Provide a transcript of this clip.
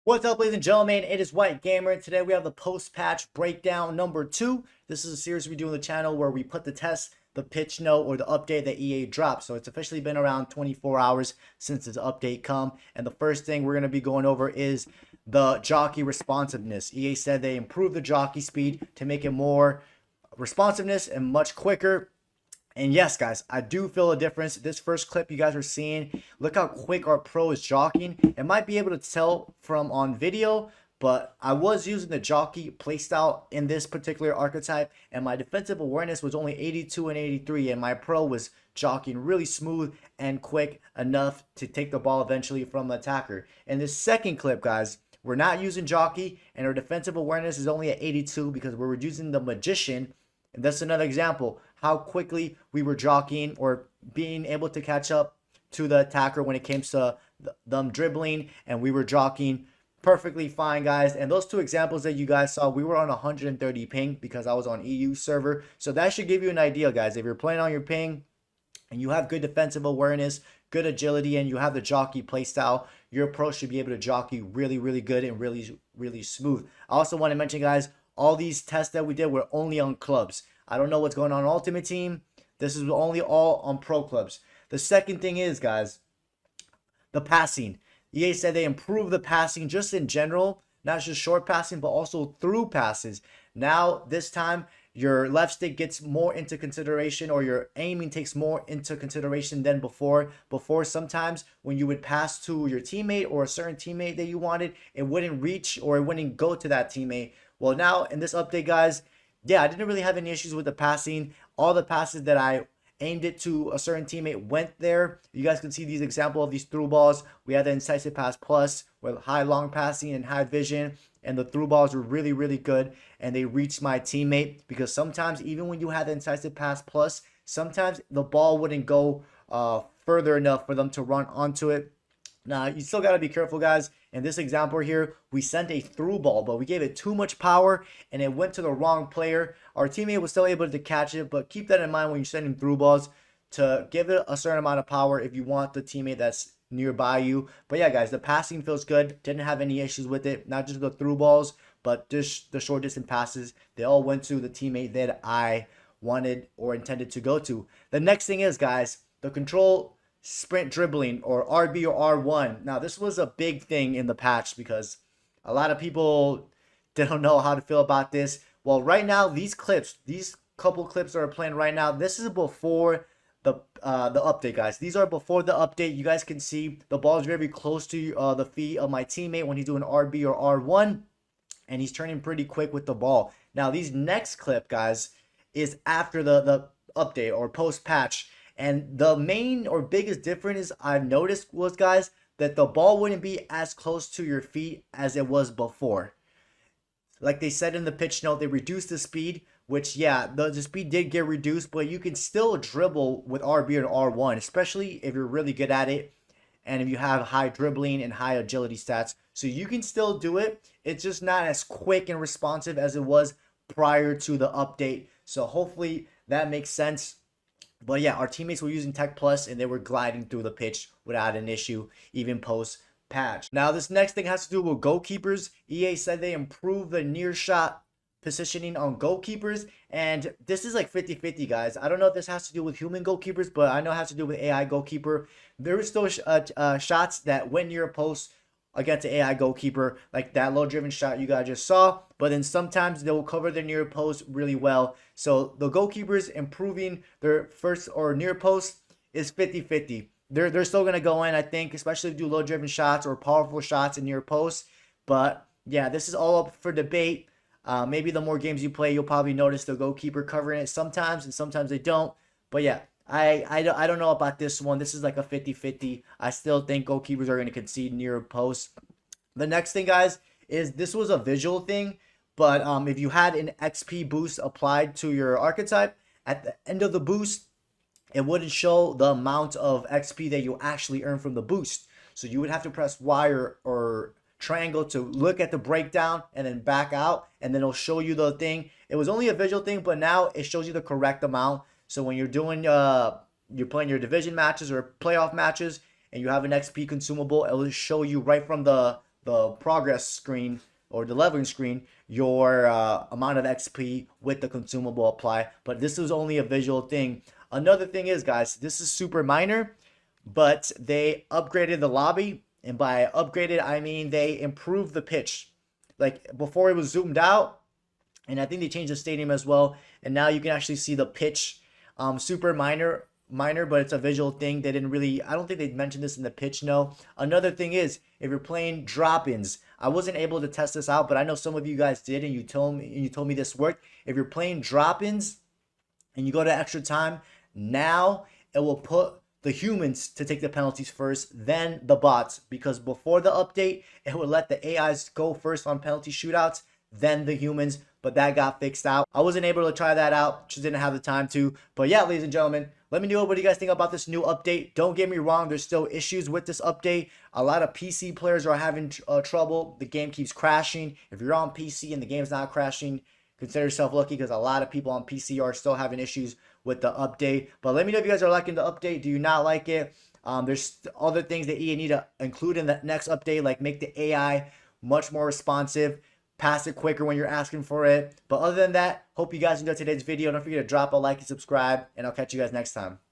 What's up, ladies and gentlemen? It is White Gamer. Today we have the post-patch breakdown number 2. This is a series we do on the channel where we put the test, the pitch note, or the update that EA dropped. So it's officially been around 24 hours since this update come. And the first thing we're going to be going over is the jockey responsiveness. EA said they improved the jockey speed to make it more responsiveness and much quicker. And yes, guys, I do feel a difference. This first clip you guys are seeing, look how quick our pro is jockeying. It might be able to tell from on video, but I was using the jockey playstyle in this particular archetype, and my defensive awareness was only 82 and 83, and my pro was jockeying really smooth and quick enough to take the ball eventually from the attacker. In this second clip, guys, we're not using jockey, and our defensive awareness is only at 82 because we're using the magician. And that's another example how quickly we were jockeying or being able to catch up to the attacker when it came to them dribbling, and we were jockeying perfectly fine, guys. And those two examples that you guys saw, we were on 130 ping because I was on EU server. So that should give you an idea, guys. If you're playing on your ping and you have good defensive awareness, good agility, and you have the jockey playstyle, your pro should be able to jockey really good and really smooth. I also want to mention, guys, all these tests that we did were only on clubs. I don't know what's going on Ultimate Team. This is only all on pro clubs. The second thing is, guys, the passing. EA said they improved the passing just in general, not just short passing, but also through passes. Now, this time, your left stick gets more into consideration, or your aiming takes more into consideration than before. Before, sometimes when you would pass to your teammate or a certain teammate that you wanted, it wouldn't reach or it wouldn't go to that teammate. Well, now in this update, guys, yeah, I didn't really have any issues with the passing. All the passes that I aimed it to a certain teammate went there. You guys can see these example of these through balls. We had the incisive pass plus with high long passing and high vision, and the through balls were really good, and they reached my teammate, because sometimes even when you had the incisive pass plus, sometimes the ball wouldn't go further enough for them to run onto it. Now, you still got to be careful, guys. In this example here, we sent a through ball, but we gave it too much power, and it went to the wrong player. Our teammate was still able to catch it, but keep that in mind when you're sending through balls, to give it a certain amount of power if you want the teammate that's nearby you. But yeah, guys, the passing feels good. Didn't have any issues with it. Not just the through balls, but just the short distance passes. They all went to the teammate that I wanted or intended to go to. The next thing is, guys, the control sprint dribbling, or RB or R1. Now, this was a big thing in the patch because a lot of people don't know how to feel about this. Well, right now, these couple clips that are playing right now, this is before the update, guys. These are before the update. You guys can see the ball is very close to the feet of my teammate when he's doing RB or R1, and he's turning pretty quick with the ball. Now, these next clip, guys, is after the update or post patch. And the main or biggest difference I've noticed was, guys, that the ball wouldn't be as close to your feet as it was before. Like they said in the pitch note, they reduced the speed, which, yeah, the speed did get reduced, but you can still dribble with RB and R1, especially if you're really good at it and if you have high dribbling and high agility stats. So you can still do it. It's just not as quick and responsive as it was prior to the update. So hopefully that makes sense. But yeah, our teammates were using Tech Plus, and they were gliding through the pitch without an issue, even post-patch. Now, this next thing has to do with goalkeepers. EA said they improved the near shot positioning on goalkeepers, and this is like 50-50, guys. I don't know if this has to do with human goalkeepers, but I know it has to do with AI goalkeeper. There are still shots that went near a post against an AI goalkeeper, like that low-driven shot you guys just saw, but then sometimes they will cover their near post really well. So the goalkeepers improving their first or near post is 50-50. They're still going to go in, I think, especially if you do low-driven shots or powerful shots in near post. But yeah, this is all up for debate. Maybe the more games you play, you'll probably notice the goalkeeper covering it sometimes, and sometimes they don't. But yeah, I don't know about this one. This is like a 50-50. I still think goalkeepers are going to concede near post. The next thing, guys, is this was a visual thing, but if you had an XP boost applied to your archetype, at the end of the boost, it wouldn't show the amount of XP that you actually earn from the boost. So you would have to press Y or triangle to look at the breakdown and then back out, and then it'll show you the thing. It was only a visual thing, but now it shows you the correct amount. So when you're doing you're playing your division matches or playoff matches and you have an XP consumable, it will show you right from the the progress screen or the leveling screen your amount of XP with the consumable apply. But this is only a visual thing. Another thing is, guys, this is super minor, but they upgraded the lobby. And by upgraded, I mean they improved the pitch. Like before it was zoomed out, and I think they changed the stadium as well. And now you can actually see the pitch. Super minor, but it's a visual thing. They didn't really, I don't think they mentioned this in the pitch, no. Another thing is, if you're playing drop-ins, I wasn't able to test this out, but I know some of you guys did, and you told me this worked. If you're playing drop-ins and you go to extra time, now it will put the humans to take the penalties first, then the bots, because before the update, it would let the AIs go first on penalty shootouts, then the humans, but that got fixed out. I wasn't able to try that out, just didn't have the time to. But yeah, ladies and gentlemen, let me know what you guys think about this new update. Don't get me wrong, there's still issues with this update. A lot of PC players are having trouble. The game keeps crashing. If you're on PC and the game's not crashing, consider yourself lucky, because a lot of people on PC are still having issues with the update. But let me know if you guys are liking the update. Do you not like it? There's other things that EA need to include in the next update, like make the AI much more responsive, pass it quicker when you're asking for it. But other than that, hope you guys enjoyed today's video. Don't forget to drop a like and subscribe, and I'll catch you guys next time.